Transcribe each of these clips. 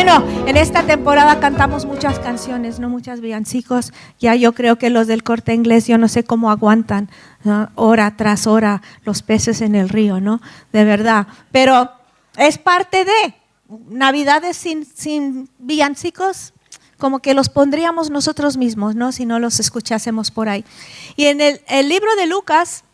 Bueno, en esta temporada cantamos muchas canciones, no muchos villancicos. Ya yo creo que los del Corte Inglés, yo no sé cómo aguantan, ¿no? Hora tras hora los peces en el río, ¿no? De verdad. Pero es parte de Navidades sin villancicos, como que los pondríamos nosotros mismos, ¿no? Si no los escuchásemos por ahí. Y en el libro de Lucas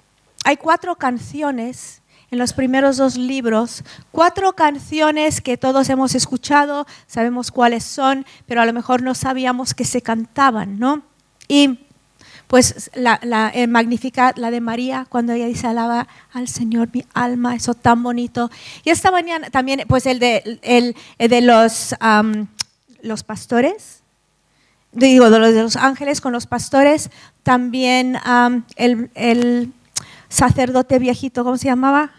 hay 4 canciones. En los primeros 2 libros, 4 canciones que todos hemos escuchado, sabemos cuáles son, pero a lo mejor no sabíamos que se cantaban, ¿no? Y pues el Magnificat, la de María, cuando ella dice alaba al Señor mi alma, eso tan bonito. Y esta mañana también, pues el de los pastores, digo, de los ángeles con los pastores, también el sacerdote viejito, ¿cómo se llamaba?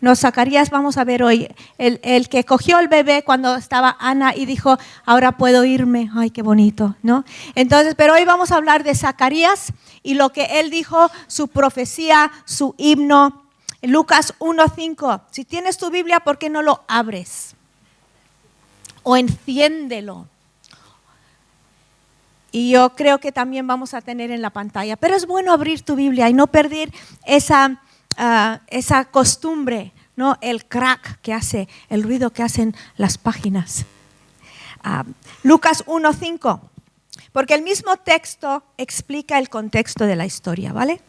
No, Zacarías, vamos a ver hoy, el que cogió el bebé cuando estaba Ana y dijo, ahora puedo irme. Ay, qué bonito, ¿no? Entonces, pero hoy vamos a hablar de Zacarías y lo que él dijo, su profecía, su himno. Lucas 1:5. Si tienes tu Biblia, ¿por qué no lo abres? O enciéndelo. Y yo creo que también vamos a tener en la pantalla. Pero es bueno abrir tu Biblia y no perder esa costumbre, ¿no? El crack que hace, el ruido que hacen las páginas. Lucas 1:5, porque el mismo texto explica el contexto de la historia, ¿vale?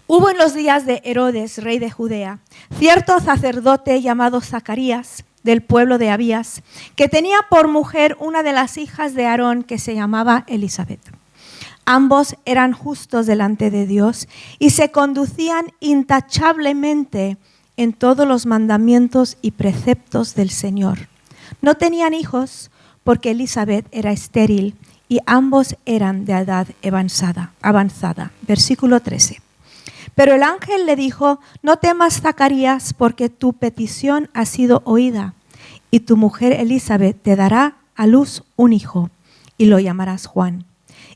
Hubo en los días de Herodes, rey de Judea, cierto sacerdote llamado Zacarías, del pueblo de Abías, que tenía por mujer una de las hijas de Aarón que se llamaba Elisabet. Ambos eran justos delante de Dios y se conducían intachablemente en todos los mandamientos y preceptos del Señor. No tenían hijos porque Elisabet era estéril y ambos eran de edad avanzada. Versículo 13. Pero el ángel le dijo, no temas, Zacarías, porque tu petición ha sido oída y tu mujer Elisabet te dará a luz un hijo y lo llamarás Juan.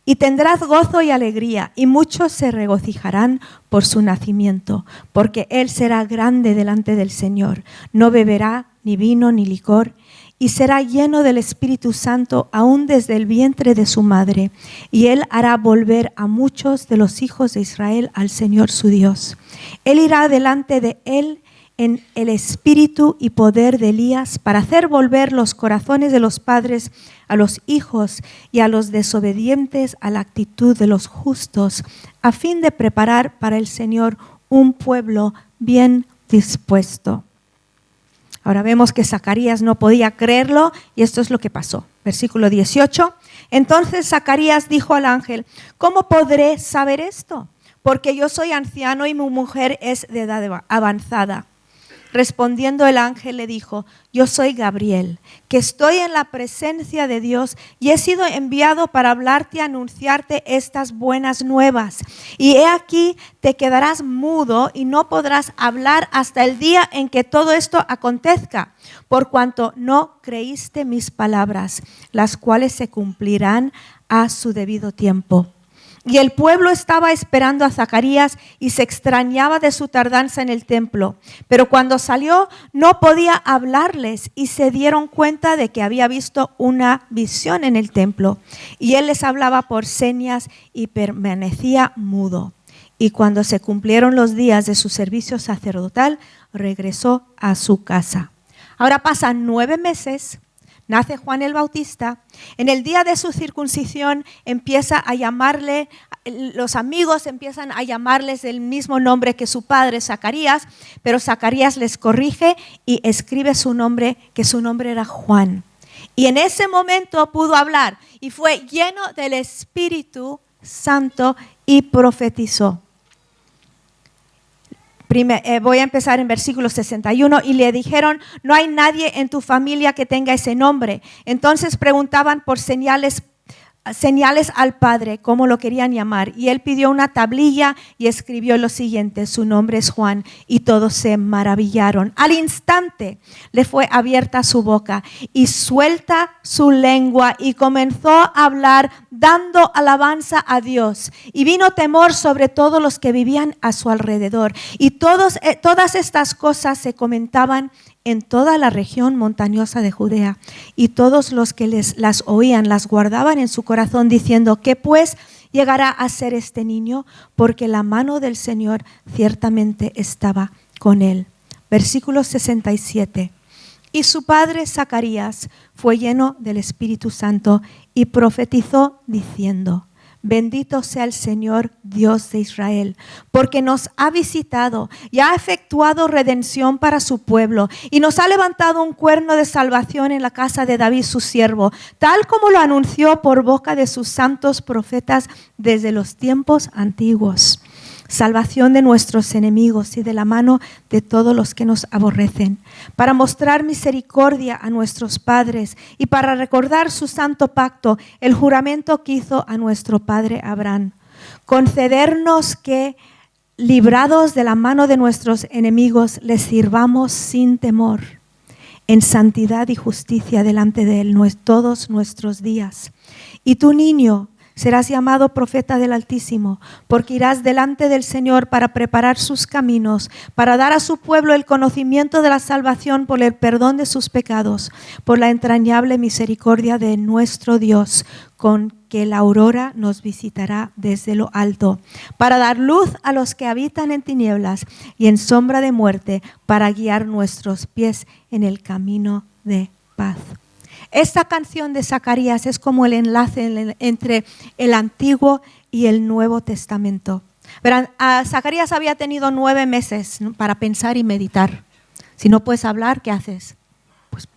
Y tendrás gozo y alegría, y muchos se regocijarán por su nacimiento, porque él será grande delante del Señor. No beberá ni vino ni licor, y será lleno del Espíritu Santo aún desde el vientre de su madre. Y él hará volver a muchos de los hijos de Israel al Señor su Dios. Él irá delante de él en el espíritu y poder de Elías para hacer volver los corazones de los padres a los hijos y a los desobedientes a la actitud de los justos, a fin de preparar para el Señor un pueblo bien dispuesto. Ahora vemos que Zacarías no podía creerlo y esto es lo que pasó. Versículo 18. Entonces Zacarías dijo al ángel, ¿cómo podré saber esto? Porque yo soy anciano y mi mujer es de edad avanzada. Respondiendo el ángel le dijo, yo soy Gabriel, que estoy en la presencia de Dios y he sido enviado para hablarte y anunciarte estas buenas nuevas. Y he aquí, te quedarás mudo y no podrás hablar hasta el día en que todo esto acontezca, por cuanto no creíste mis palabras, las cuales se cumplirán a su debido tiempo. Y el pueblo estaba esperando a Zacarías y se extrañaba de su tardanza en el templo. Pero cuando salió no podía hablarles y se dieron cuenta de que había visto una visión en el templo. Y él les hablaba por señas y permanecía mudo. Y cuando se cumplieron los días de su servicio sacerdotal, regresó a su casa. Ahora pasan 9 meses. Nace Juan el Bautista. En el día de su circuncisión empieza a llamarle, los amigos empiezan a llamarles el mismo nombre que su padre, Zacarías, pero Zacarías les corrige y escribe su nombre, que su nombre era Juan. Y en ese momento pudo hablar y fue lleno del Espíritu Santo y profetizó. Voy a empezar en versículo 61. Y le dijeron, no hay nadie en tu familia que tenga ese nombre. Entonces preguntaban por señales al padre, cómo lo querían llamar. Y él pidió una tablilla y escribió lo siguiente, su nombre es Juan. Y todos se maravillaron. Al instante le fue abierta su boca y suelta su lengua y comenzó a hablar dando alabanza a Dios. Y vino temor sobre todos los que vivían a su alrededor. Y todas estas cosas se comentaban en toda la región montañosa de Judea. Y todos los que las oían las guardaban en su corazón, diciendo: ¿qué pues llegará a ser este niño? Porque la mano del Señor ciertamente estaba con él. Versículo 67. Y su padre Zacarías fue lleno del Espíritu Santo y profetizó diciendo: bendito sea el Señor Dios de Israel, porque nos ha visitado y ha efectuado redención para su pueblo, y nos ha levantado un cuerno de salvación en la casa de David su siervo, tal como lo anunció por boca de sus santos profetas desde los tiempos antiguos. Salvación de nuestros enemigos y de la mano de todos los que nos aborrecen, para mostrar misericordia a nuestros padres y para recordar su santo pacto, el juramento que hizo a nuestro padre Abraham. Concedernos que, librados de la mano de nuestros enemigos, les sirvamos sin temor, en santidad y justicia delante de él todos nuestros días. Y tu niño serás llamado profeta del Altísimo, porque irás delante del Señor para preparar sus caminos, para dar a su pueblo el conocimiento de la salvación por el perdón de sus pecados, por la entrañable misericordia de nuestro Dios, con que la aurora nos visitará desde lo alto, para dar luz a los que habitan en tinieblas y en sombra de muerte, para guiar nuestros pies en el camino de paz. Esta canción de Zacarías es como el enlace entre el Antiguo y el Nuevo Testamento. Verán, Zacarías había tenido 9 meses para pensar y meditar. Si no puedes hablar, ¿qué haces? Pues,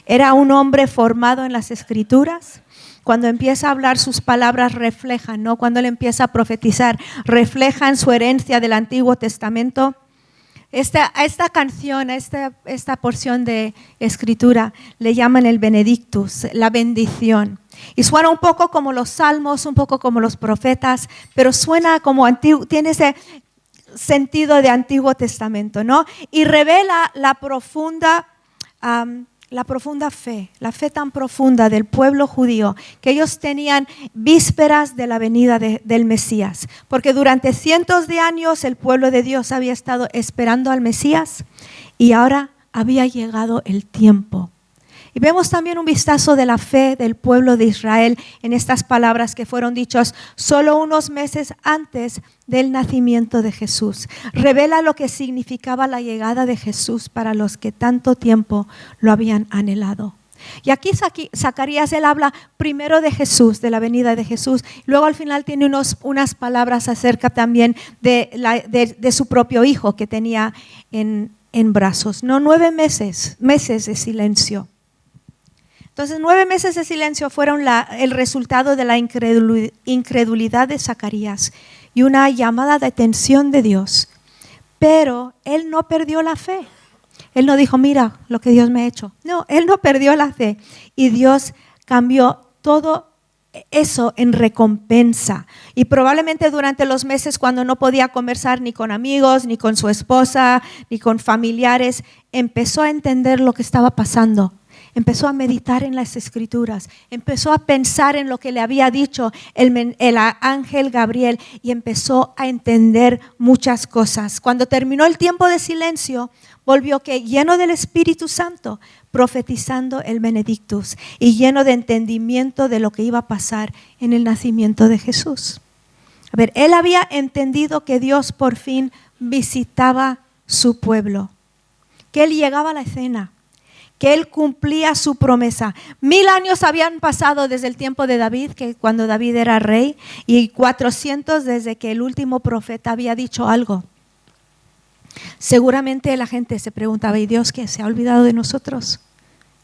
era un hombre formado en las Escrituras. Cuando empieza a hablar, sus palabras reflejan, ¿no? Cuando él empieza a profetizar, reflejan su herencia del Antiguo Testamento. Esta canción, esta porción de escritura le llaman el Benedictus, la bendición. Y suena un poco como los salmos, un poco como los profetas, pero suena como antiguo, tiene ese sentido de Antiguo Testamento, ¿no? Y revela la profunda fe, la fe tan profunda del pueblo judío, que ellos tenían vísperas de la venida del Mesías, porque durante cientos de años el pueblo de Dios había estado esperando al Mesías y ahora había llegado el tiempo. Y vemos también un vistazo de la fe del pueblo de Israel en estas palabras que fueron dichas solo unos meses antes del nacimiento de Jesús. Revela lo que significaba la llegada de Jesús para los que tanto tiempo lo habían anhelado. Y aquí Zacarías, él habla primero de Jesús, de la venida de Jesús. Luego al final tiene unas palabras acerca también de su propio hijo que tenía en brazos. No, 9 meses de silencio. Entonces 9 meses de silencio fueron el resultado de la incredulidad de Zacarías y una llamada de atención de Dios. Pero él no perdió la fe. Él no dijo, mira lo que Dios me ha hecho. No, él no perdió la fe. Y Dios cambió todo eso en recompensa. Y probablemente durante los meses cuando no podía conversar ni con amigos, ni con su esposa, ni con familiares, empezó a entender lo que estaba pasando. Empezó a meditar en las Escrituras, empezó a pensar en lo que le había dicho el ángel Gabriel y empezó a entender muchas cosas. Cuando terminó el tiempo de silencio, volvió que lleno del Espíritu Santo, profetizando el Benedictus y lleno de entendimiento de lo que iba a pasar en el nacimiento de Jesús. A ver, él había entendido que Dios por fin visitaba su pueblo, que él llegaba a la escena, que él cumplía su promesa. 1000 años habían pasado desde el tiempo de David, que cuando David era rey, y 400 desde que el último profeta había dicho algo. Seguramente la gente se preguntaba, ¿y Dios qué? ¿Se ha olvidado de nosotros?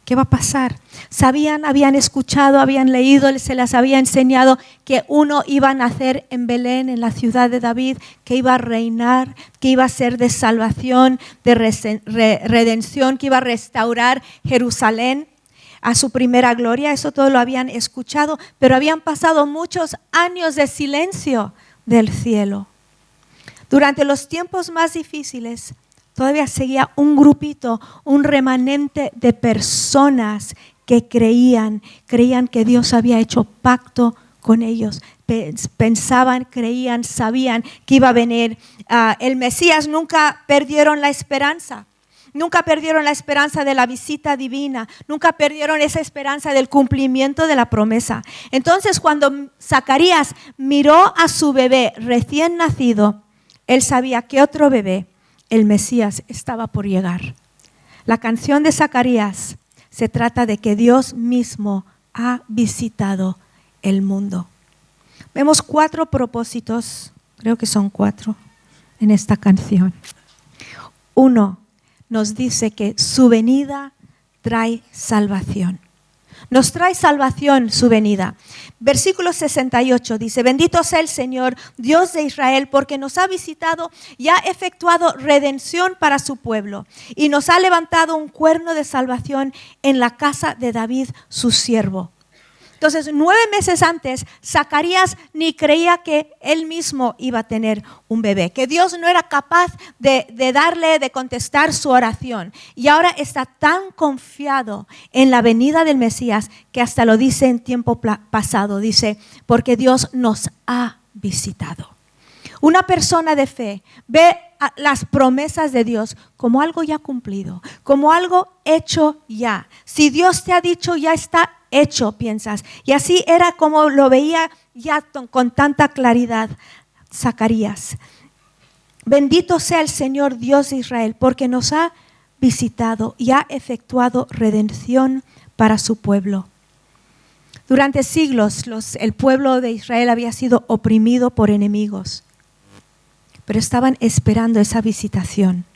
¿Qué va a pasar? Sabían, habían escuchado, habían leído, se les había enseñado que uno iba a nacer en Belén, en la ciudad de David, que iba a reinar, que iba a ser de salvación, de redención, que iba a restaurar Jerusalén a su primera gloria. Eso todo lo habían escuchado, pero habían pasado muchos años de silencio del cielo. Durante los tiempos más difíciles, todavía seguía un grupito, un remanente de personas que creían que Dios había hecho pacto con ellos. Pensaban, creían, sabían que iba a venir el Mesías. Nunca perdieron la esperanza. Nunca perdieron la esperanza de la visita divina. Nunca perdieron esa esperanza del cumplimiento de la promesa. Entonces, cuando Zacarías miró a su bebé recién nacido, él sabía que otro bebé, el Mesías, estaba por llegar. La canción de Zacarías se trata de que Dios mismo ha visitado el mundo. Vemos 4 propósitos, creo que son 4, en esta canción. 1, nos dice que su venida trae salvación. Nos trae salvación su venida. Versículo 68 dice: bendito sea el Señor, Dios de Israel, porque nos ha visitado y ha efectuado redención para su pueblo, y nos ha levantado un cuerno de salvación en la casa de David, su siervo. Entonces, 9 meses antes, Zacarías ni creía que él mismo iba a tener un bebé, que Dios no era capaz de contestar su oración. Y ahora está tan confiado en la venida del Mesías que hasta lo dice en tiempo pasado. Dice, porque Dios nos ha visitado. Una persona de fe ve las promesas de Dios como algo ya cumplido, como algo hecho ya. Si Dios te ha dicho, ya está hecho, piensas. Y así era como lo veía ya con tanta claridad Zacarías. Bendito sea el Señor Dios de Israel, porque nos ha visitado y ha efectuado redención para su pueblo. Durante siglos el pueblo de Israel había sido oprimido por enemigos, pero estaban esperando esa visitación.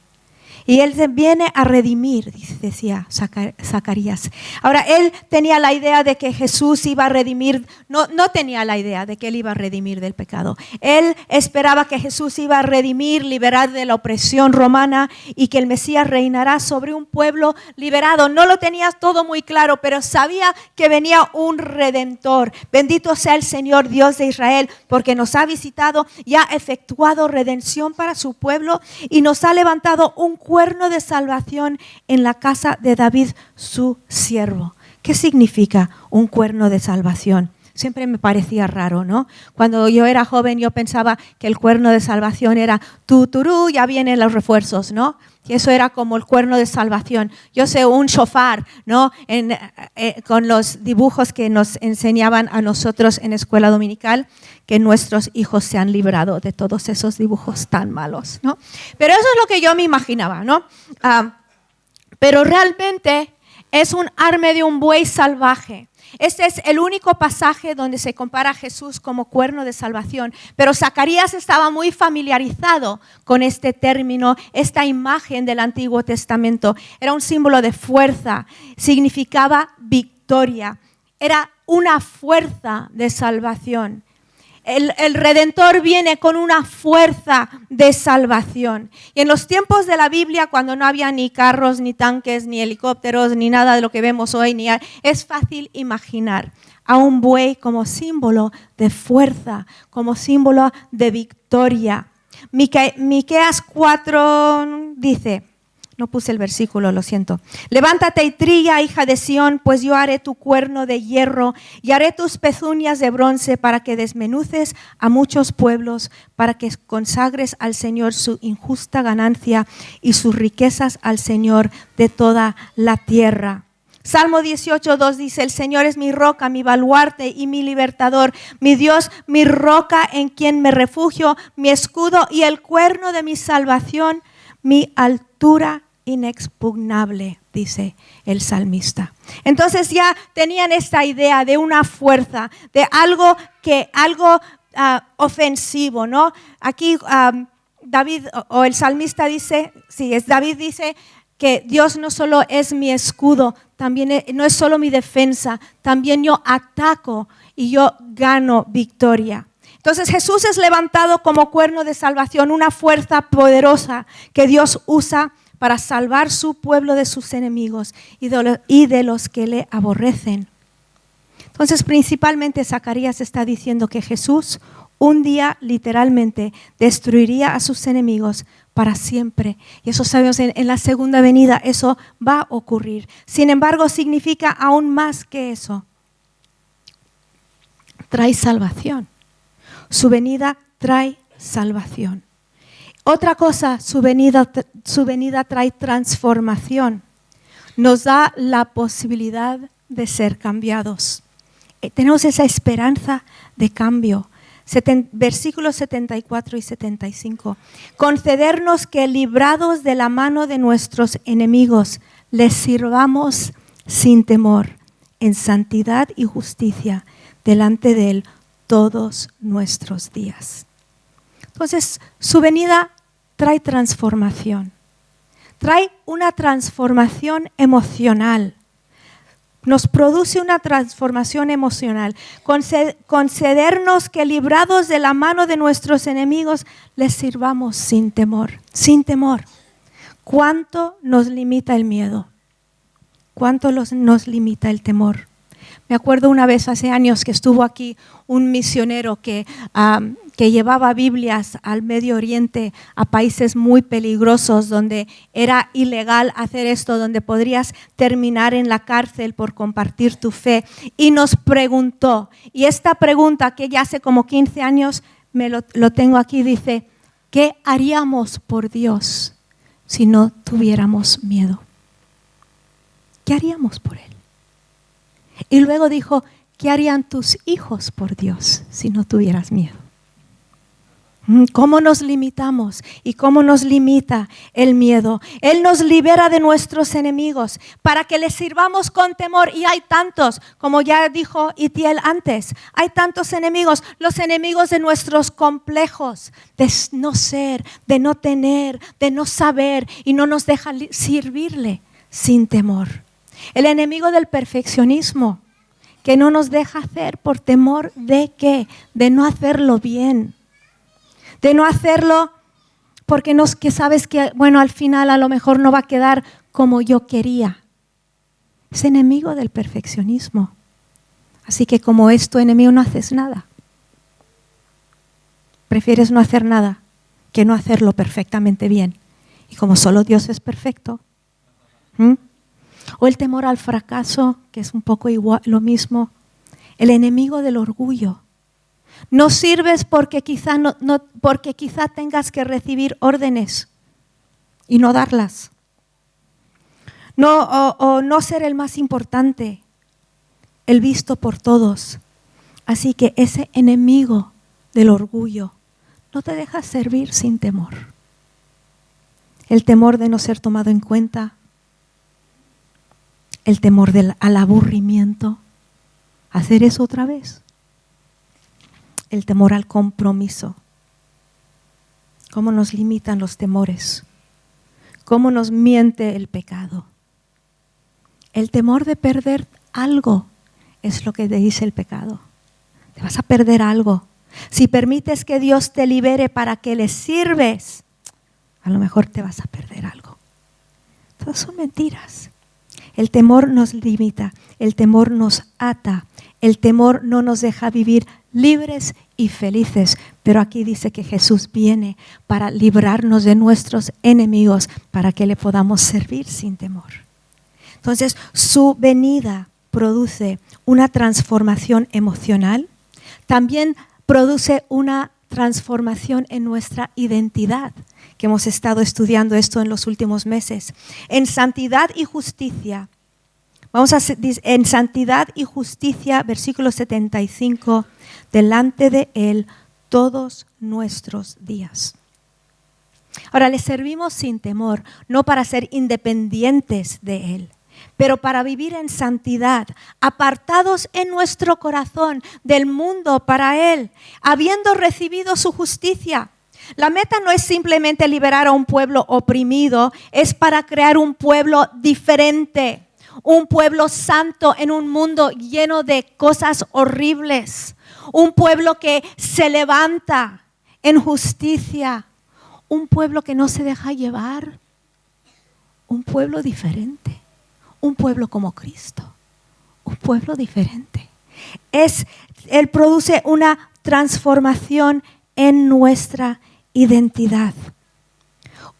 Y Él viene a redimir, decía Zacarías. Ahora, él tenía la idea de que Jesús iba a redimir, no tenía la idea de que Él iba a redimir del pecado. Él esperaba que Jesús iba a redimir, liberar de la opresión romana y que el Mesías reinará sobre un pueblo liberado. No lo tenía todo muy claro, pero sabía que venía un Redentor. Bendito sea el Señor Dios de Israel, porque nos ha visitado y ha efectuado redención para su pueblo y nos ha levantado un cuerno de salvación en la casa de David, su siervo. ¿Qué significa un cuerno de salvación? Siempre me parecía raro, ¿no? Cuando yo era joven yo pensaba que el cuerno de salvación era tuturú, ya vienen los refuerzos, ¿no? Y eso era como el cuerno de salvación. Yo sé un shofar, ¿no? Con los dibujos que nos enseñaban a nosotros en escuela dominical, que nuestros hijos se han librado de todos esos dibujos tan malos, ¿no? Pero eso es lo que yo me imaginaba, ¿no? Pero realmente es un arme de un buey salvaje. Este es el único pasaje donde se compara a Jesús como cuerno de salvación. Pero Zacarías estaba muy familiarizado con este término, esta imagen del Antiguo Testamento. Era un símbolo de fuerza, significaba victoria. Era una fuerza de salvación. El Redentor viene con una fuerza de salvación. Y en los tiempos de la Biblia, cuando no había ni carros, ni tanques, ni helicópteros, ni nada de lo que vemos hoy, es fácil imaginar a un buey como símbolo de fuerza, como símbolo de victoria. Miqueas 4 dice, no puse el versículo, lo siento. Levántate y trilla, hija de Sión, pues yo haré tu cuerno de hierro y haré tus pezuñas de bronce para que desmenuces a muchos pueblos, para que consagres al Señor su injusta ganancia y sus riquezas al Señor de toda la tierra. Salmo 18:2 dice, el Señor es mi roca, mi baluarte y mi libertador, mi Dios, mi roca en quien me refugio, mi escudo y el cuerno de mi salvación, mi altura inexpugnable, dice el salmista. Entonces ya tenían esta idea de una fuerza, de algo ofensivo, ¿no? Aquí David o el salmista dice, David dice que Dios no solo es mi escudo, también no es solo mi defensa, también yo ataco y yo gano victoria. Entonces Jesús es levantado como cuerno de salvación, una fuerza poderosa que Dios usa para salvar su pueblo de sus enemigos y de los que le aborrecen. Entonces principalmente Zacarías está diciendo que Jesús un día literalmente destruiría a sus enemigos para siempre. Y eso sabemos en la segunda venida, eso va a ocurrir. Sin embargo, significa aún más que eso. Trae salvación. Su venida trae salvación. Otra cosa, su venida trae transformación. Nos da la posibilidad de ser cambiados. Tenemos esa esperanza de cambio. Versículos 74 y 75. Concedernos que, librados de la mano de nuestros enemigos, les sirvamos sin temor, en santidad y justicia, delante de Él todos nuestros días. Entonces, su venida trae transformación. Trae una transformación emocional. Nos produce una transformación emocional. Concedernos que, librados de la mano de nuestros enemigos, les sirvamos sin temor. Sin temor. ¿Cuánto nos limita el miedo? ¿Cuánto nos limita el temor? Me acuerdo una vez hace años que estuvo aquí un misionero que llevaba Biblias al Medio Oriente, a países muy peligrosos donde era ilegal hacer esto, donde podrías terminar en la cárcel por compartir tu fe. Y nos preguntó, y esta pregunta que ya hace como 15 años lo tengo aquí, dice, ¿qué haríamos por Dios si no tuviéramos miedo? ¿Qué haríamos por Él? Y luego dijo, ¿qué harían tus hijos por Dios si no tuvieras miedo? ¿Cómo nos limitamos y cómo nos limita el miedo? Él nos libera de nuestros enemigos para que les sirvamos con temor. Y hay tantos, como ya dijo Itiel antes, hay tantos enemigos. Los enemigos de nuestros complejos, de no ser, de no tener, de no saber, y no nos deja servirle sin temor. El enemigo del perfeccionismo, que no nos deja hacer por temor de ¿qué? De no hacerlo bien. De no hacerlo porque que sabes que, bueno, al final a lo mejor no va a quedar como yo quería. Es enemigo del perfeccionismo. Así que como es tu enemigo, no haces nada. Prefieres no hacer nada que no hacerlo perfectamente bien. Y como solo Dios es perfecto. O el temor al fracaso, que es un poco igual, lo mismo. El enemigo del orgullo. No sirves porque quizá tengas que recibir órdenes y no darlas. O no ser el más importante, el visto por todos. Así que ese enemigo del orgullo no te deja servir sin temor. El temor de no ser tomado en cuenta. El temor al aburrimiento. Hacer eso otra vez. El temor al compromiso. Cómo nos limitan los temores. Cómo nos miente el pecado. El temor de perder algo es lo que te dice el pecado. Te vas a perder algo. Si permites que Dios te libere para que le sirves, a lo mejor te vas a perder algo. Todas son mentiras. El temor nos limita, el temor nos ata, el temor no nos deja vivir libres y felices. Pero aquí dice que Jesús viene para librarnos de nuestros enemigos, para que le podamos servir sin temor. Entonces, su venida produce una transformación emocional, también produce una transformación en nuestra identidad, que hemos estado estudiando esto en los últimos meses. En santidad y justicia, en santidad y justicia, versículo 75, delante de Él todos nuestros días. Ahora, le servimos sin temor, no para ser independientes de Él, pero para vivir en santidad, apartados en nuestro corazón del mundo para Él, habiendo recibido su justicia. La meta no es simplemente liberar a un pueblo oprimido, es para crear un pueblo diferente, un pueblo santo en un mundo lleno de cosas horribles, un pueblo que se levanta en justicia, un pueblo que no se deja llevar, un pueblo diferente. Un pueblo como Cristo, un pueblo diferente. Él produce una transformación en nuestra identidad.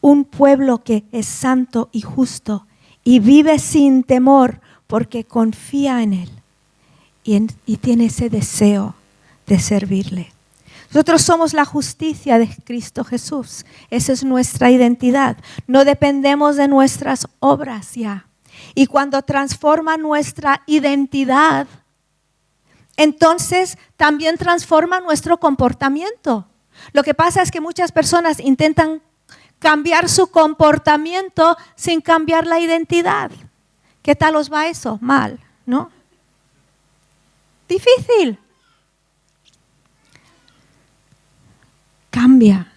Un pueblo que es santo y justo y vive sin temor porque confía en Él y tiene ese deseo de servirle. Nosotros somos la justicia de Cristo Jesús. Esa es nuestra identidad. No dependemos de nuestras obras ya. Y cuando transforma nuestra identidad, entonces también transforma nuestro comportamiento. Lo que pasa es que muchas personas intentan cambiar su comportamiento sin cambiar la identidad. ¿Qué tal os va eso? Mal, ¿no? Difícil. Cambia.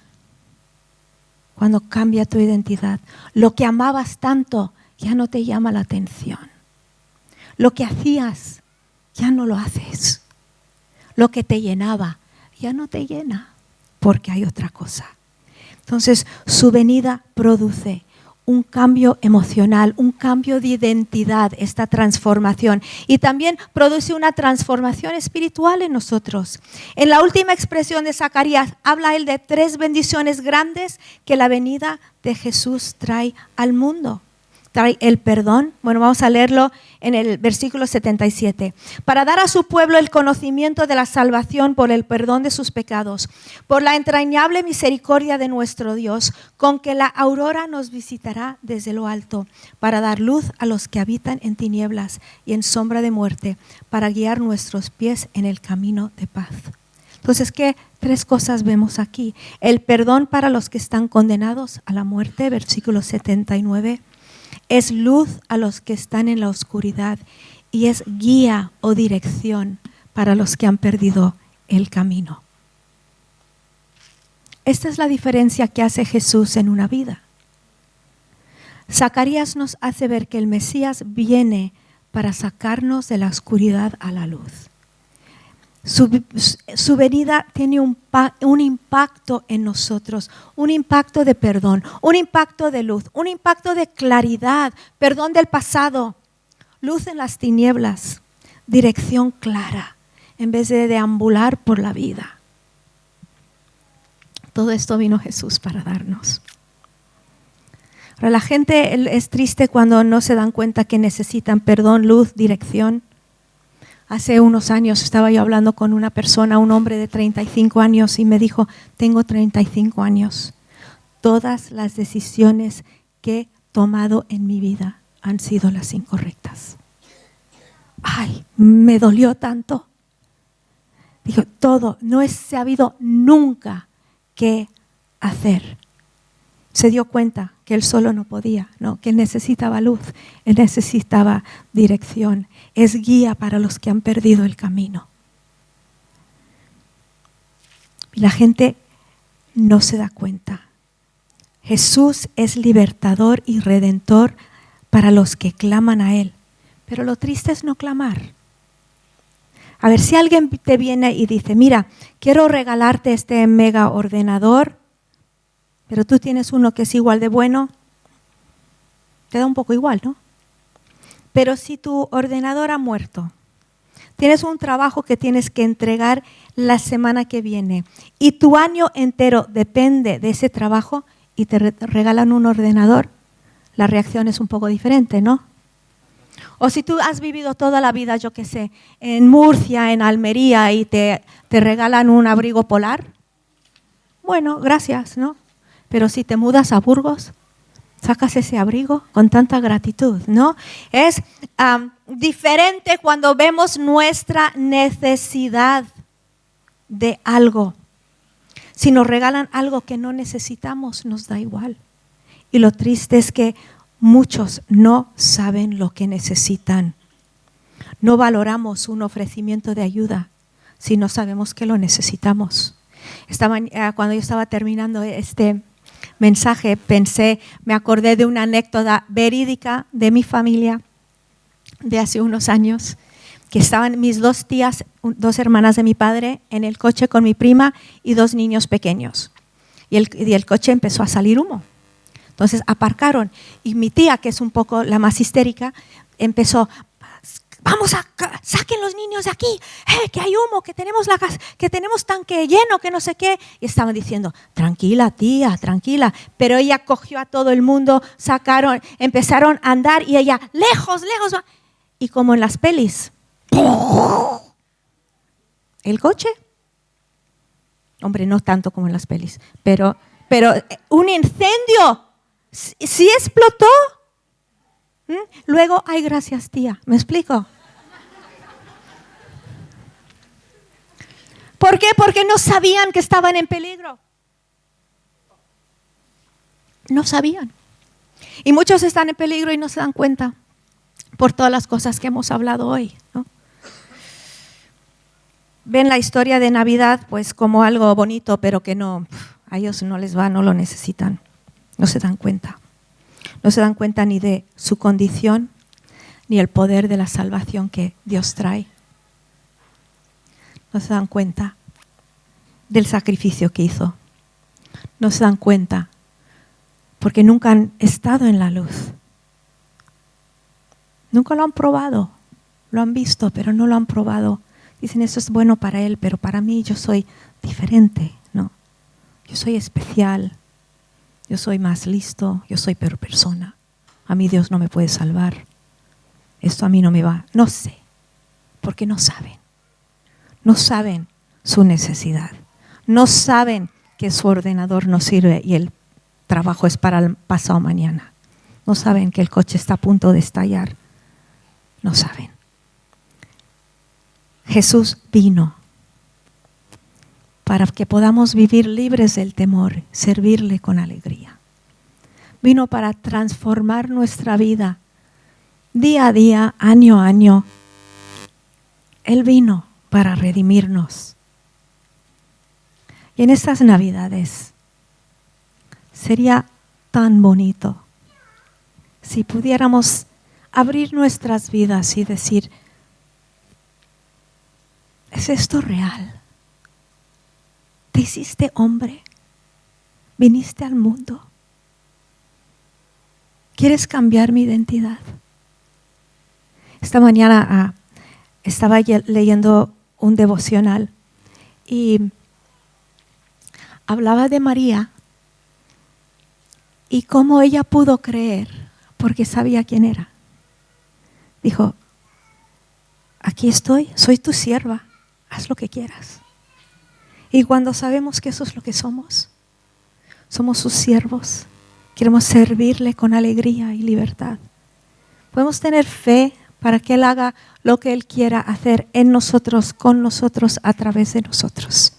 Cuando cambia tu identidad, lo que amabas tanto ya no te llama la atención. Lo que hacías ya no lo haces. Lo que te llenaba ya no te llena porque hay otra cosa. Entonces, su venida produce un cambio emocional, un cambio de identidad, esta transformación. Y también produce una transformación espiritual en nosotros. En la última expresión de Zacarías, habla él de 3 bendiciones grandes que la venida de Jesús trae al mundo. Trae el perdón. Bueno, vamos a leerlo en el versículo 77. Para dar a su pueblo el conocimiento de la salvación por el perdón de sus pecados, por la entrañable misericordia de nuestro Dios, con que la aurora nos visitará desde lo alto, para dar luz a los que habitan en tinieblas y en sombra de muerte, para guiar nuestros pies en el camino de paz. Entonces, ¿qué 3 cosas vemos aquí? El perdón para los que están condenados a la muerte, versículo 79. Es luz a los que están en la oscuridad y es guía o dirección para los que han perdido el camino. Esta es la diferencia que hace Jesús en una vida. Zacarías nos hace ver que el Mesías viene para sacarnos de la oscuridad a la luz. Su venida tiene un impacto en nosotros, un impacto de perdón, un impacto de luz, un impacto de claridad, perdón del pasado, luz en las tinieblas, dirección clara, en vez de deambular por la vida. Todo esto vino Jesús para darnos. Ahora, la gente es triste cuando no se dan cuenta que necesitan perdón, luz, dirección. Hace unos años estaba yo hablando con una persona, un hombre de 35 años, y me dijo, tengo 35 años. Todas las decisiones que he tomado en mi vida han sido las incorrectas. Ay, me dolió tanto. Dijo, todo, no he sabido nunca qué hacer. Se dio cuenta que él solo no podía, ¿no? Que él necesitaba luz, él necesitaba dirección. Es guía para los que han perdido el camino. Y la gente no se da cuenta. Jesús es libertador y redentor para los que claman a Él. Pero lo triste es no clamar. A ver, si alguien te viene y dice, mira, quiero regalarte este mega ordenador, pero tú tienes uno que es igual de bueno, te da un poco igual, ¿no? Pero si tu ordenador ha muerto, tienes un trabajo que tienes que entregar la semana que viene y tu año entero depende de ese trabajo y te regalan un ordenador, la reacción es un poco diferente, ¿no? O si tú has vivido toda la vida, yo qué sé, en Murcia, en Almería y te regalan un abrigo polar, bueno, gracias, ¿no? Pero si te mudas a Burgos, sacas ese abrigo con tanta gratitud, ¿no? Es diferente cuando vemos nuestra necesidad de algo. Si nos regalan algo que no necesitamos, nos da igual. Y lo triste es que muchos no saben lo que necesitan. No valoramos un ofrecimiento de ayuda si no sabemos que lo necesitamos. Cuando yo estaba terminando este mensaje, me acordé de una anécdota verídica de mi familia de hace unos años, que estaban mis 2 tías, 2 hermanas de mi padre, en el coche con mi prima y 2 niños pequeños. Y el coche empezó a salir humo. Entonces aparcaron y mi tía, que es un poco la más histérica, empezó, saquen los niños de aquí, que hay humo, que tenemos tanque lleno, que no sé qué. Y estaban diciendo, tranquila tía, tranquila. Pero ella cogió a todo el mundo, empezaron a andar y ella, lejos. Y como en las pelis, el coche. Hombre, no tanto como en las pelis, pero un incendio, sí explotó. Luego, ay, gracias, tía. ¿Me explico? ¿Por qué? Porque no sabían que estaban en peligro. No sabían. Y muchos están en peligro y no se dan cuenta por todas las cosas que hemos hablado hoy, ¿no? Ven la historia de Navidad pues como algo bonito, pero que no, a ellos no les va, no lo necesitan. No se dan cuenta. No se dan cuenta ni de su condición, ni el poder de la salvación que Dios trae. No se dan cuenta del sacrificio que hizo. No se dan cuenta porque nunca han estado en la luz. Nunca lo han probado. Lo han visto, pero no lo han probado. Dicen, eso es bueno para él, pero para mí yo soy diferente. No, yo soy especial. Yo soy más listo. Yo soy peor persona. A mí Dios no me puede salvar. Esto a mí no me va. No sé, porque no saben. No saben su necesidad. No saben que su ordenador no sirve y el trabajo es para el pasado mañana. No saben que el coche está a punto de estallar. No saben. Jesús vino para que podamos vivir libres del temor, servirle con alegría. Vino para transformar nuestra vida día a día, año a año. Él vino para redimirnos. Y en estas Navidades sería tan bonito si pudiéramos abrir nuestras vidas y decir, ¿es esto real? ¿Te hiciste hombre? ¿Viniste al mundo? ¿Quieres cambiar mi identidad? Esta mañana estaba leyendo un devocional y hablaba de María y cómo ella pudo creer porque sabía quién era. Dijo, aquí estoy, soy tu sierva, haz lo que quieras. Y cuando sabemos que eso es lo que somos sus siervos, queremos servirle con alegría y libertad. Podemos tener fe para que Él haga lo que Él quiera hacer en nosotros, con nosotros, a través de nosotros.